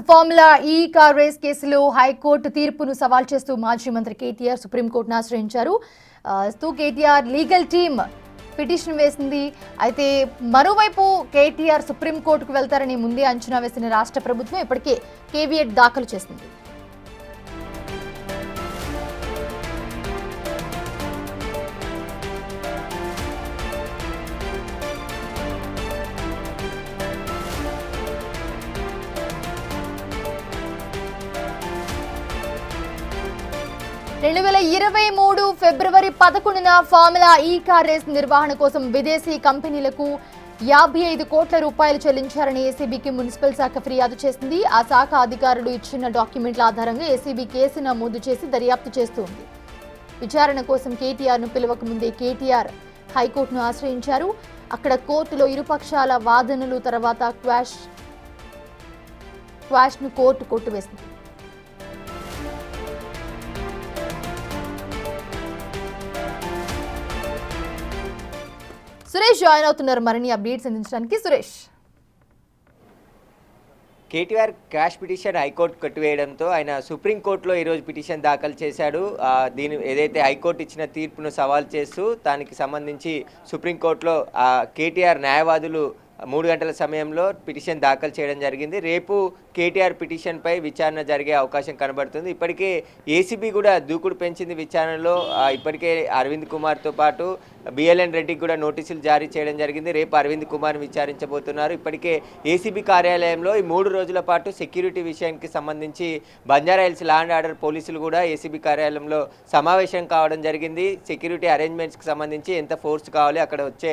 Formula ఈ car race కేసులో high court తీర్పును సవాల్ చేస్తూ మాజీ మంత్రి కేటీఆర్ సుప్రీంకోర్టును ఆశ్రయించారు. కేటీఆర్ లీగల్ టీమ్ పిటిషన్ వేసింది. అయితే మరోవైపు కేటీఆర్ సుప్రీంకోర్టుకు వెళ్తారని ముందే అంచనా వేసిన రాష్ట్ర ప్రభుత్వం ఇప్పటికే కేవియట్ దాఖలు చేసింది. 2023 ఫిబ్రవరి 11న ఫార్ములా ఈ కార్ రేస్ నిర్వహణ కోసం విదేశీ కంపెనీలకు 55 కోట్ల రూపాయలు చెల్లించారని ఏసీబీకి మున్సిపల్ శాఖ ఫిర్యాదు చేసింది. ఆ శాఖ అధికారులు ఇచ్చిన డాక్యుమెంట్ల ఆధారంగా ఏసీబీ కేసు నమోదు చేసి దర్యాప్తు చేస్తోంది. విచారణ కోసం కేటీఆర్ను పిలవక ముందే కేటీఆర్ హైకోర్టును ఆశ్రయించారు. అక్కడ కోర్టులో ఇరుపక్షాల వాదనలు తర్వాత క్వాష్ను కోర్టు కొట్టివేసింది. సురేష్ జాయిన్ అవుతున్నారు మరిన్ని అప్డేట్స్ అందించడానికి. Suresh, KTR quash petition high court కొట్టివేయడంతో ఆయన సుప్రీంకోర్టులో ఈరోజు పిటిషన్ దాఖలు చేశాడు. దీని ఏదైతే హైకోర్టు ఇచ్చిన తీర్పును సవాల్ చేస్తూ దానికి సంబంధించి సుప్రీంకోర్టులో కేటీఆర్ న్యాయవాదులు 3 గంటల సమయంలో పిటిషన్ దాఖలు చేయడం జరిగింది. రేపు కేటీఆర్ పిటిషన్పై విచారణ జరిగే అవకాశం కనబడుతుంది. ఇప్పటికే ఏసీబీ కూడా దూకుడు పెంచింది విచారణలో. ఇప్పటికే అరవింద్ కుమార్తో పాటు బిఎల్ఎన్ రెడ్డికి కూడా నోటీసులు జారీ చేయడం జరిగింది. రేపు అరవింద్ కుమార్ని విచారించబోతున్నారు. ఇప్పటికే ఏసీబీ కార్యాలయంలో ఈ 3 రోజుల పాటు సెక్యూరిటీ విషయానికి సంబంధించి బంజారాహిల్స్ లా అండ్ ఆర్డర్ పోలీసులు కూడా ఏసీబీ కార్యాలయంలో సమావేశం కావడం జరిగింది. సెక్యూరిటీ అరేంజ్మెంట్స్కి సంబంధించి ఎంత ఫోర్స్ కావాలి, అక్కడ వచ్చే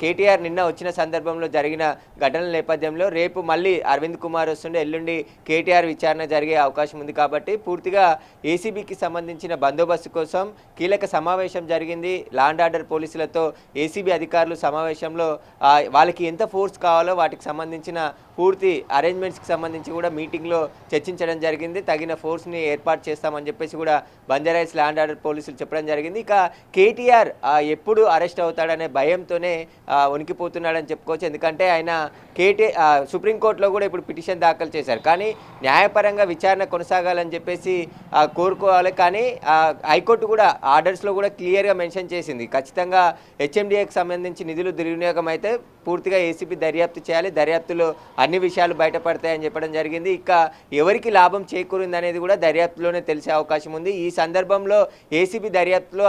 కేటీఆర్ నిన్న వచ్చిన సందర్భంలో జరిగిన ఘటనల నేపథ్యంలో రేపు మళ్ళీ అరవింద్ కుమార్ వస్తుండే, ఎల్లుండి కేటీఆర్ విచారణ జరిగే అవకాశం ఉంది. కాబట్టి పూర్తిగా ఏసీబీకి సంబంధించిన బందోబస్తు కోసం కీలక సమావేశం జరిగింది. లా అండ్ ఆర్డర్ పోలీసులతో ఏసీబీ అధికారులు సమావేశంలో వాళ్ళకి ఎంత ఫోర్స్ కావాలో వాటికి సంబంధించిన పూర్తి అరేంజ్మెంట్స్కి సంబంధించి కూడా మీటింగ్లో చర్చించడం జరిగింది. తగిన ఫోర్స్ని ఏర్పాటు చేస్తామని చెప్పేసి కూడా బంజారాహిల్స్ లా అండ్ ఆర్డర్ పోలీసులు చెప్పడం జరిగింది. ఇక కేటీఆర్ ఎప్పుడు అరెస్ట్ అవుతాడనే భయంతోనే వణికిపోతున్నాడని చెప్పుకోవచ్చు. ఎందుకంటే ఆయన సుప్రీంకోర్టులో కూడా ఇప్పుడు పిటిషన్ దాఖలు చేశారు. కానీ న్యాయపరంగా విచారణ కొనసాగాలని చెప్పేసి కోరుకోవాలి. కానీ హైకోర్టు కూడా ఆర్డర్స్లో కూడా క్లియర్గా మెన్షన్ చేసింది, ఖచ్చితంగా హెచ్ఎండిఏకి సంబంధించి నిధులు దుర్వినియోగం అయితే పూర్తిగా ఏసీబీ దర్యాప్తు చేయాలి, దర్యాప్తులో అన్ని విషయాలు బయటపడతాయని చెప్పడం జరిగింది. ఇక ఎవరికి లాభం చేకూరింది అనేది కూడా దర్యాప్తులోనే తెలిసే అవకాశం ఉంది. ఈ సందర్భంలో ఏసీబీ దర్యాప్తులో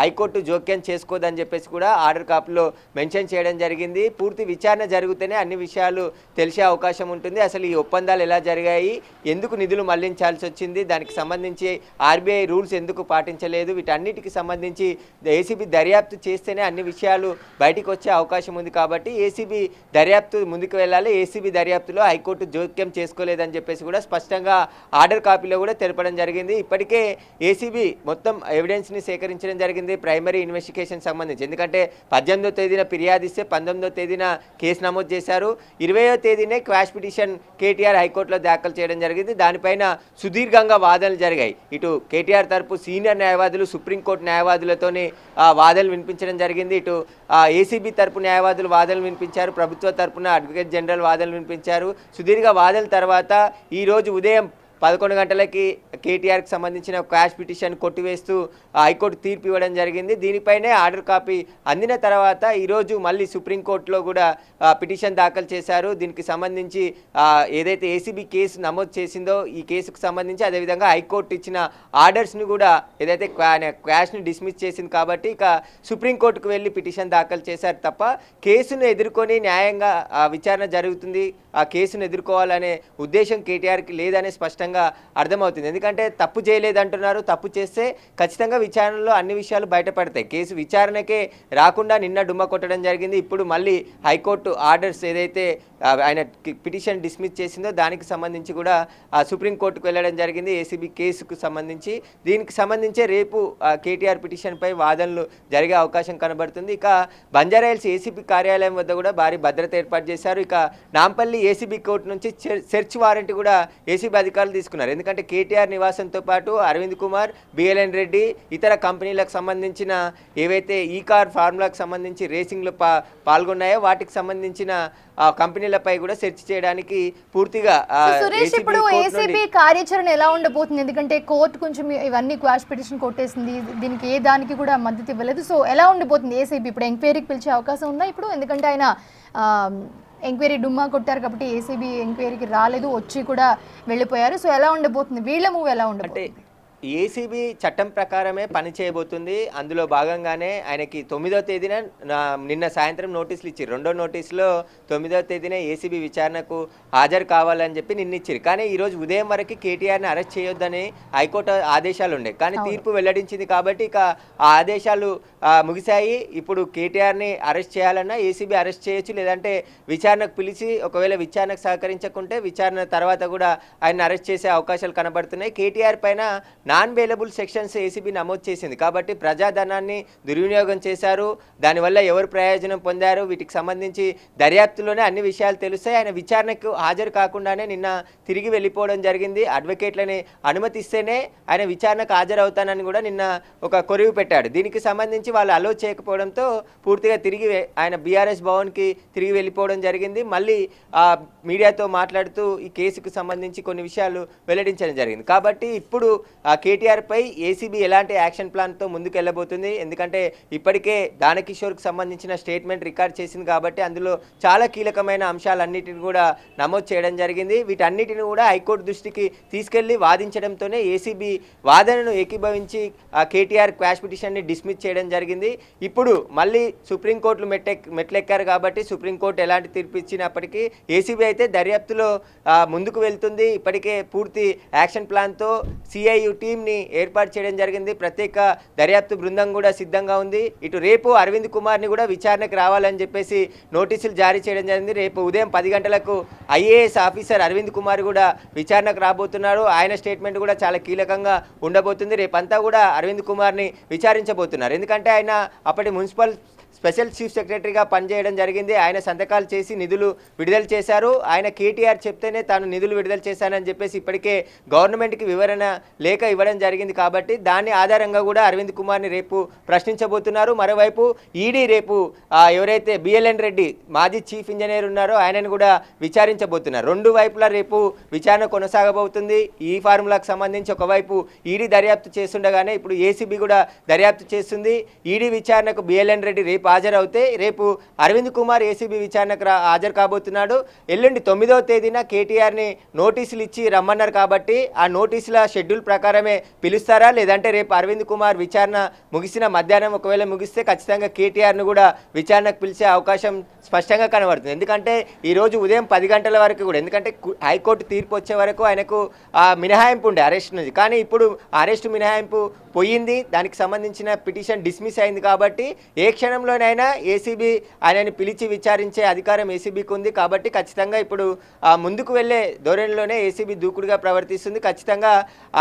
హైకోర్టు జోక్యం చేసుకోదని చెప్పేసి కూడా ఆర్డర్ కాపీలో మెన్షన్ చేయడం జరిగింది. పూర్తి విచారణ జరిగితేనే అన్ని విషయాలు తెలిసే అవకాశం ఉంటుంది. అసలు ఈ ఒప్పందాలు ఎలా జరిగాయి, ఎందుకు నిధులు మళ్లించాల్సి వచ్చింది, దానికి సంబంధించి ఆర్బీఐ రూల్స్ ఎందుకు పాటించలేదు, వీటన్నిటికి సంబంధించి ఏసీబీ దర్యాప్తు చేస్తేనే అన్ని విషయాలు బయటికి వచ్చే అవకాశం ఉంది. కాబట్టి ఏసీబీ దర్యాప్తు ముందుకు వెళ్ళాలి. ఏసీబీ దర్యాప్తులో హైకోర్టు జోక్యం చేసుకోలేదని చెప్పేసి కూడా స్పష్టంగా ఆర్డర్ కాపీలో కూడా తెలపడం జరిగింది. ఇప్పటికే ఏసీబీ మొత్తం ఎవిడెన్స్ని సేకరించడం జరిగింది ప్రైమరీ ఇన్వెస్టిగేషన్ సంబంధించి. ఎందుకంటే 18వ తేదీన ఫిర్యాదు ఇస్తే 19వ తేదీన కేసు నమోదు చేశారు. 20వ తేదీనే క్వాష్ పిటిషన్ కేటీఆర్ హైకోర్టులో దాఖలు చేయడం జరిగింది. దానిపైన సుదీర్ఘంగా వాదనలు జరిగాయి. ఇటు కేటీఆర్ తరపు సీనియర్ న్యాయవాదులు సుప్రీంకోర్టు న్యాయవాదులతోనే వాదనలు వినిపించడం జరిగింది. ఇటు ఏసీబీ తరపు న్యాయవాదులు వాదనలు వినిపించారు, ప్రభుత్వ తరపున అడ్వకేట్ జనరల్ వాదనలు వినిపించారు. సుదీర్ఘ వాదనల తర్వాత ఈరోజు ఉదయం 11 గంటలకి కేటీఆర్కి సంబంధించిన క్వాష్ పిటిషన్ కొట్టివేస్తూ హైకోర్టు తీర్పు ఇవ్వడం జరిగింది. దీనిపైనే ఆర్డర్ కాపీ అందిన తర్వాత ఈరోజు మళ్ళీ సుప్రీంకోర్టులో కూడా పిటిషన్ దాఖలు చేశారు. దీనికి సంబంధించి ఏదైతే ఏసీబీ కేసు నమోదు చేసిందో ఈ కేసుకు సంబంధించి అదేవిధంగా హైకోర్టు ఇచ్చిన ఆర్డర్స్ని కూడా ఏదైతే క్వాష్ని డిస్మిస్ చేసింది కాబట్టి ఇక సుప్రీంకోర్టుకు వెళ్ళి పిటిషన్ దాఖలు చేశారు తప్ప కేసును ఎదుర్కొని న్యాయంగా విచారణ జరుగుతుంది, ఆ కేసును ఎదుర్కోవాలనే ఉద్దేశం కేటీఆర్కి లేదనే స్పష్టంగా అర్థమవుతుంది. ఎందుకంటే తప్పు చేయలేదంటున్నారు, తప్పు చేస్తే ఖచ్చితంగా విచారణలో అన్ని విషయాలు బయటపడతాయి. కేసు విచారణకే రాకుండా నిన్న డుమ్మ కొట్టడం జరిగింది. ఇప్పుడు మళ్ళీ హైకోర్టు ఆర్డర్స్ ఏదైతే ఆయన పిటిషన్ డిస్మిస్ చేసిందో దానికి సంబంధించి కూడా సుప్రీంకోర్టుకు వెళ్ళడం జరిగింది ఏసీబీ కేసుకు సంబంధించి. దీనికి సంబంధించే రేపు కేటీఆర్ పిటిషన్పై వాదనలు జరిగే అవకాశం కనబడుతుంది. ఇక బంజారాహిల్స్ ఏసీబీ కార్యాలయం వద్ద కూడా భారీ భద్రత ఏర్పాటు చేశారు. ఇక నాంపల్లి ఏసీబీ కోర్టు నుంచి సెర్చ్ వారెంట్ కూడా ఏసీబీ అధికారులు తీసుకున్నారు. ఎందుకంటే కేటీఆర్ నివాసంతో పాటు అరవింద్ కుమార్, బిఎల్ఎన్ రెడ్డి, ఇతర కంపెనీలకు సంబంధించిన ఏవైతే ఈ కార్ ఫార్ములాకు సంబంధించి రేసింగ్లో పాల్గొన్నాయో వాటికి సంబంధించిన కంపెనీల కంపెనీలపై కూడా సెర్చ్ చేయడానికి పూర్తిగా సురేష్, ఇప్పుడు ఏసీబీ కార్యాచరణ ఎలా ఉండబోతుంది? ఎందుకంటే కోర్టు కొంచెం ఇవన్నీ క్వాష్ పిటిషన్ కొట్టేసింది, దీనికి ఏ దానికి కూడా మద్దతు ఇవ్వలేదు. సో ఎలా ఉండబోతుంది ఏసీబీ? ఇప్పుడు ఎంక్వైరీకి పిలిచే అవకాశం ఉందా ఇప్పుడు? ఎందుకంటే ఆయన ఎంక్వైరీ డుమ్మా కొట్టారు కాబట్టి ఏసీబీ ఎంక్వైరీకి రాలేదు, వచ్చి కూడా వెళ్ళిపోయారు. సో ఎలా ఉండబోతుంది వీళ్ళ మూవ్? ఎలా ఉండబోతుంది? ఏసీబీ చట్టం ప్రకారమే పని చేయబోతుంది. అందులో భాగంగానే ఆయనకి 9వ తేదీన నిన్న సాయంత్రం నోటీసులు ఇచ్చారు. రెండో నోటీసులో 9వ తేదీన ఏసీబీ విచారణకు హాజరు కావాలని చెప్పి నిన్న ఇచ్చారు. కానీ ఈరోజు ఉదయం వరకు కేటీఆర్ని అరెస్ట్ చేయొద్దని హైకోర్టు ఆదేశాలు ఉండే, కానీ తీర్పు వెల్లడించింది కాబట్టి ఇక ఆ ఆదేశాలు ముగిశాయి. ఇప్పుడు కేటీఆర్ని అరెస్ట్ చేయాలన్నా ఏసీబీ అరెస్ట్ చేయొచ్చు, లేదంటే విచారణకు పిలిచి ఒకవేళ విచారణకు సహకరించకుంటే విచారణ తర్వాత కూడా ఆయన అరెస్ట్ చేసే అవకాశాలు కనబడుతున్నాయి. కేటీఆర్ పైన నాన్ బెయిలబుల్ సెక్షన్స్ ఏసీబీ నమోదు చేసింది కాబట్టి ప్రజాధనాన్ని దుర్వినియోగం చేశారు, దానివల్ల ఎవరు ప్రయోజనం పొందారు, వీటికి సంబంధించి దర్యాప్తులోనే అన్ని విషయాలు తెలుస్తాయి. ఆయన విచారణకు హాజరు కాకుండానే నిన్న తిరిగి వెళ్ళిపోవడం జరిగింది. అడ్వకేట్లని అనుమతిస్తేనే ఆయన విచారణకు హాజరవుతానని కూడా నిన్న ఒక కొరివి పెట్టాడు. దీనికి సంబంధించి వాళ్ళు అలో చేయకపోవడంతో పూర్తిగా తిరిగి ఆయన బీఆర్ఎస్ భవన్కి తిరిగి వెళ్ళిపోవడం జరిగింది. మళ్ళీ మీడియాతో మాట్లాడుతూ ఈ కేసుకు సంబంధించి కొన్ని విషయాలు వెల్లడించడం జరిగింది. కాబట్టి ఇప్పుడు కేటీఆర్ పై ఏసీబీ ఎలాంటి యాక్షన్ ప్లాన్తో ముందుకు వెళ్ళబోతుంది? ఎందుకంటే ఇప్పటికే దానకిషోర్కి సంబంధించిన స్టేట్మెంట్ రికార్డ్ చేసింది కాబట్టి అందులో చాలా కీలకమైన అంశాలన్నిటిని కూడా నమోదు చేయడం జరిగింది. వీటన్నిటిని కూడా హైకోర్టు దృష్టికి తీసుకెళ్లి వాదించడంతోనే ఏసీబీ వాదనను ఏకీభవించి కేటీఆర్ క్వాష్ పిటిషన్ని డిస్మిస్ చేయడం జరిగింది. ఇప్పుడు మళ్ళీ సుప్రీంకోర్టులు మెట్లెక్కారు కాబట్టి సుప్రీంకోర్టు ఎలాంటి తీర్పు ఇచ్చినప్పటికీ ఏసీబీ అయితే దర్యాప్తులో ముందుకు వెళ్తుంది. ఇప్పటికే పూర్తి యాక్షన్ ప్లాన్తో సిఐయు టీంని ఏర్పాటు చేయడం జరిగింది. ప్రత్యేక దర్యాప్తు బృందం కూడా సిద్ధంగా ఉంది. ఇటు రేపు అరవింద్ కుమార్ని కూడా విచారణకు రావాలని చెప్పేసి నోటీసులు జారీ చేయడం జరిగింది. రేపు ఉదయం 10 గంటలకు ఐఏఎస్ ఆఫీసర్ అరవింద్ కుమార్ కూడా విచారణకు రాబోతున్నారు. ఆయన స్టేట్మెంట్ కూడా చాలా కీలకంగా ఉండబోతుంది. రేపంతా కూడా అరవింద్ కుమార్ని విచారించబోతున్నారు. ఎందుకంటే ఆయన అప్పటి మున్సిపల్ స్పెషల్ చీఫ్ సెక్రటరీగా పనిచేయడం జరిగింది. ఆయన సంతకాలు చేసి నిధులు విడుదల చేశారు. ఆయన కేటీఆర్ చెప్తేనే తాను నిధులు విడుదల చేశానని చెప్పేసి ఇప్పటికే గవర్నమెంట్కి వివరణ లేఖ ఇవ్వడం జరిగింది. కాబట్టి దాని ఆధారంగా కూడా అరవింద్ కుమార్ని రేపు ప్రశ్నించబోతున్నారు. మరోవైపు ఈడీ రేపు ఎవరైతే బిఎల్ఎన్ రెడ్డి మాజీ చీఫ్ ఇంజనీర్ ఉన్నారో ఆయనను కూడా విచారించబోతున్నారు. రెండు వైపులా రేపు విచారణ కొనసాగబోతుంది. ఈ ఫార్ములాకు సంబంధించి ఒకవైపు ఈడీ దర్యాప్తు చేస్తుండగానే ఇప్పుడు ఏసీబీ కూడా దర్యాప్తు చేస్తుంది. ఈడీ విచారణకు బిఎల్ఎన్ రెడ్డి రేపు హాజరవుతే రేపు అరవింద్ కుమార్ ఏసీబీ విచారణకు హాజరు కాబోతున్నాడు. ఎల్లుండి 9వ తేదీన కేటీఆర్ని నోటీసులు ఇచ్చి రమ్మన్నారు కాబట్టి ఆ నోటీసుల షెడ్యూల్ ప్రకారమే పిలుస్తారా, లేదంటే రేపు అరవింద్ కుమార్ విచారణ ముగిసిన మధ్యాహ్నం ఒకవేళ ముగిస్తే ఖచ్చితంగా కేటీఆర్ను కూడా విచారణకు పిలిచే అవకాశం స్పష్టంగా కనబడుతుంది. ఎందుకంటే ఈరోజు ఉదయం 10 గంటల వరకు కూడా, ఎందుకంటే హైకోర్టు తీర్పు వచ్చే వరకు ఆయనకు మినహాయింపు ఉండే అరెస్ట్ నుంచి, కానీ ఇప్పుడు అరెస్టు మినహాయింపు పోయింది. దానికి సంబంధించిన పిటిషన్ డిస్మిస్ అయింది కాబట్టి ఏ క్షణంలోనైనా ఏసీబీ ఆయనని పిలిచి విచారించే అధికారం ఏసీబీకి ఉంది. కాబట్టి ఖచ్చితంగా ఇప్పుడు ముందుకు వెళ్ళే ధోరణిలోనే ఏసీబీ దూకుడుగా ప్రవర్తిస్తుంది. ఖచ్చితంగా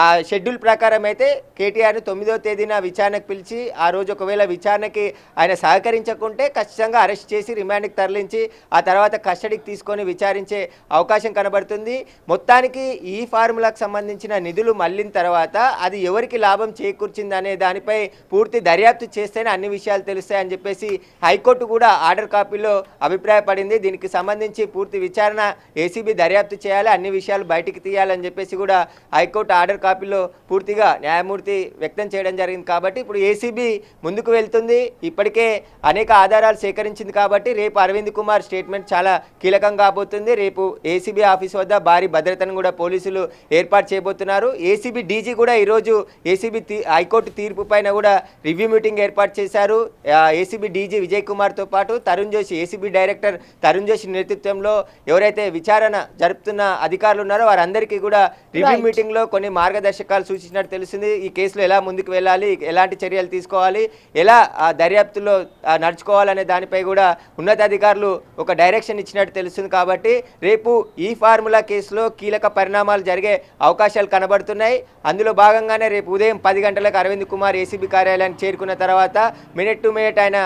ఆ షెడ్యూల్ ప్రకారం అయితే కేటీఆర్ని 9వ తేదీన విచారణకు పిలిచి ఆ రోజు ఒకవేళ విచారణకి ఆయన సహకరించకుంటే ఖచ్చితంగా అరెస్ట్ చేసి రిమాండ్కి తరలించి ఆ తర్వాత కస్టడీకి తీసుకొని విచారించే అవకాశం కనబడుతుంది. మొత్తానికి ఈ ఫార్ములాకు సంబంధించిన నిధులు మళ్ళిన తర్వాత అది ఎవరికి లాభం చేకూర్చింది అనే దానిపై పూర్తి దర్యాప్తు చేస్తేనే అన్ని విషయాలు తెలుస్తాయని చెప్పేసి హైకోర్టు కూడా ఆర్డర్ కాపీలో అభిప్రాయపడింది. దీనికి సంబంధించి పూర్తి విచారణ ఏసీబీ దర్యాప్తు చేయాలి, అన్ని విషయాలు బయటికి తీయాలని చెప్పేసి కూడా హైకోర్టు ఆర్డర్ కాపీలో పూర్తిగా న్యాయమూర్తి వ్యక్తం చేయడం జరిగింది. కాబట్టి ఇప్పుడు ఏసీబీ ముందుకు వెళ్తుంది. ఇప్పటికే అనేక ఆధారాలు సేకరించింది కాబట్టి రేపు అరవింద్ కుమార్ స్టేట్మెంట్ చాలా కీలకం కాబోతుంది. రేపు ఏసీబీ ఆఫీస్ వద్ద భారీ భద్రతను కూడా పోలీసులు ఏర్పాటు చేయబోతున్నారు. ఏసీబీ డీజీ కూడా ఈరోజు ఏసీబీ హైకోర్టు తీర్పు పైన కూడా రివ్యూ మీటింగ్ ఏర్పాటు చేశారు. ఏసీబీ డీజీ విజయ్ కుమార్తో పాటు తరుణ్ జోషి, ఏసీబీ డైరెక్టర్ తరుణ్ జోషి నేతృత్వంలో ఎవరైతే విచారణ జరుపుతున్న అధికారులు ఉన్నారో వారందరికీ కూడా రివ్యూ మీటింగ్లో కొన్ని మార్గదర్శకాలు సూచించినట్టు తెలిసింది. ఈ కేసులో ఎలా ముందుకు వెళ్ళాలి, ఎలాంటి చర్యలు తీసుకోవాలి, ఎలా దర్యాప్తులో నడుచుకోవాలనే దానిపై కూడా ఉన్నతాధికారులు ఒక డైరెక్షన్ ఇచ్చినట్టు తెలుస్తుంది. కాబట్టి రేపు ఈ ఫార్ములా కేసులో కీలక పరిణామాలు జరిగే అవకాశాలు కనబడుతున్నాయి. అందులో భాగంగానే రేపు ఉదయం 10 గంటలకు అరవింద్ కుమార్ ఏసీబీ కార్యాలయానికి చేరుకున్న తర్వాత మినిట్ టు మినిట్ ఆయన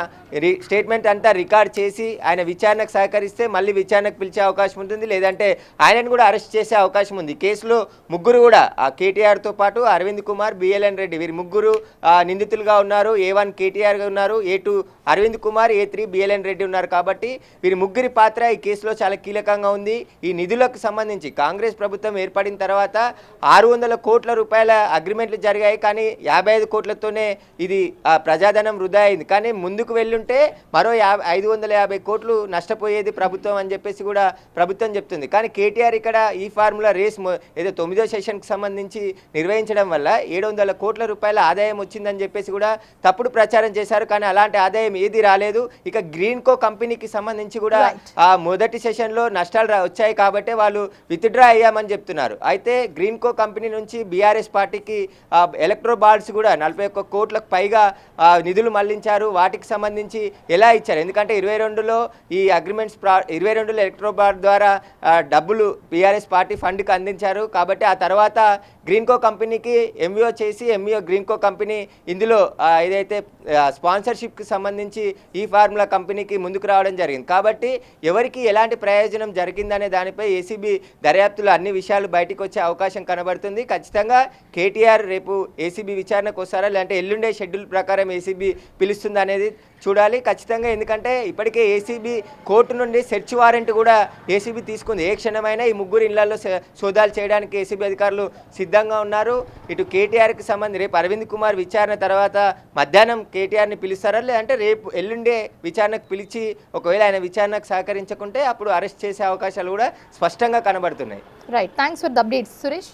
స్టేట్మెంట్ అంతా రికార్డ్ చేసి ఆయన విచారణకు సహకరిస్తే మళ్ళీ విచారణకు పిలిచే అవకాశం ఉంటుంది, లేదంటే ఆయనను కూడా అరెస్ట్ చేసే అవకాశం ఉంది. కేసులో ముగ్గురు కూడా కేటీఆర్తో పాటు అరవింద్ కుమార్, బిఎల్ఎన్ రెడ్డి వీరి ముగ్గురు నిందితులుగా ఉన్నారు. A1 కేటీఆర్ ఉన్నారు, A2 Arvind Kumar, A3 BLN Reddy ఉన్నారు. కాబట్టి వీరి ముగ్గురి పాత్ర ఈ కేసులో చాలా కీలకంగా ఉంది. ఈ నిధులకు సంబంధించి కాంగ్రెస్ ప్రభుత్వం ఏర్పడిన తర్వాత 600 కోట్ల రూపాయల అగ్రిమెంట్లు జరిగాయి, కానీ 55 కోట్లతోనే ఇది ప్రజాధనం వృధా అయింది. కానీ ముందుకు వెళ్ళుంటే మరో 550 కోట్లు నష్టపోయేది ప్రభుత్వం అని చెప్పేసి కూడా ప్రభుత్వం చెప్తుంది. కానీ కేటీఆర్ ఇక్కడ ఈ ఫార్ములా రేస్ ఏదో 9వ సెషన్కి సంబంధించి నిర్వహించడం వల్ల 700 కోట్ల రూపాయల ఆదాయం వచ్చిందని చెప్పేసి కూడా తప్పుడు ప్రచారం చేశారు. కానీ అలాంటి ఆదాయం ఏది రాలేదు. ఇక గ్రీన్కో కంపెనీకి సంబంధించి కూడా మొదటి సెషన్లో నష్టాలు వచ్చాయి కాబట్టి వాళ్ళు విత్డ్రా అయ్యామని చెప్తున్నారు. అయితే గ్రీన్కో కంపెనీ నుంచి బీఆర్ఎస్ పార్టీకి ఎలక్ట్రో బాండ్స్ కూడా 41 కోట్లకు పైగా నిధులు మళ్లించారు. వాటికి సంబంధించి ఎలా ఇచ్చారు? ఎందుకంటే 22లో ఈ అగ్రిమెంట్స్ 22లో ఎలక్ట్రో బాండ్ ద్వారా డబ్బులు బీఆర్ఎస్ పార్టీ ఫండ్కి అందించారు. కాబట్టి ఆ తర్వాత గ్రీన్కో కంపెనీకి ఎంఈఓ చేసి గ్రీన్కో కంపెనీ ఇందులో ఏదైతే స్పాన్సర్షిప్కి సంబంధించి ఈ ఫార్ములా కంపెనీకి ముందుకు రావడం జరిగింది. కాబట్టి ఎవరికి ఎలాంటి ప్రయోజనం జరిగిందనే దానిపై ఏసీబీ దర్యాప్తులో అన్ని విషయాలు బయటకు వచ్చే అవకాశం కనబడుతుంది. ఖచ్చితంగా కేటీఆర్ రేపు ఏసీబీ విచారణకు వస్తారా, లేదంటే ఎల్లుండే షెడ్యూల్ ప్రకారం ఏసీబీ పిలుస్తుంది అనేది చూడాలి ఖచ్చితంగా. ఎందుకంటే ఇప్పటికే ఏసీబీ కోర్టు నుండి సెర్చ్ వారెంట్ కూడా ఏసీబీ తీసుకుంది. ఏ క్షణమైనా ఈ ముగ్గురు ఇళ్లలో సోదాలు చేయడానికి ఏసీబీ అధికారులు సిద్ధంగా ఉన్నారు. ఇటు కేటీఆర్కి సంబంధించి రేపు అరవింద్ కుమార్ విచారణ తర్వాత మధ్యాహ్నం కేటీఆర్ని పిలుస్తారా, లేదంటే రేపు ఎల్లుండే విచారణకు పిలిచి ఒకవేళ ఆయన విచారణకు సహకరించకుంటే అప్పుడు అరెస్ట్ చేసే అవకాశాలు కూడా స్పష్టంగా కనబడుతున్నాయి. Right, thanks for the updates Suresh.